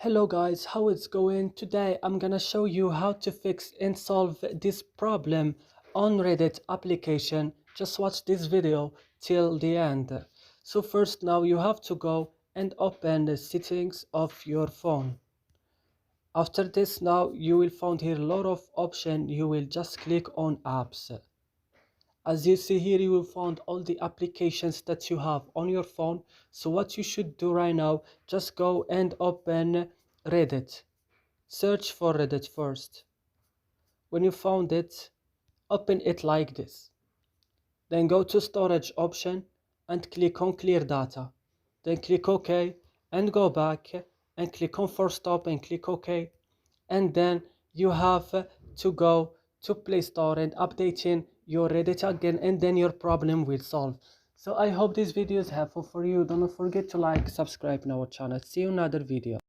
Hello guys, how it's going? Today I'm gonna show you how to fix and solve this problem on Reddit application. Just watch this video till the end. So first, now you have to go and open the settings of your phone. After this, now you will find here a lot of options. You will just click on apps. As you see here, you will find all the applications that you have on your phone. So what you should do right now, just go and open Reddit. Search for Reddit first. When you found it, open it like this. Then go to storage option and click on clear data. Then click OK and go back and click on force stop and click OK. And then you have to go to Play Store and updating your Reddit again, and then your problem will solve. So I hope this video is helpful for you. Don't forget to like, subscribe in our channel. See you in another video.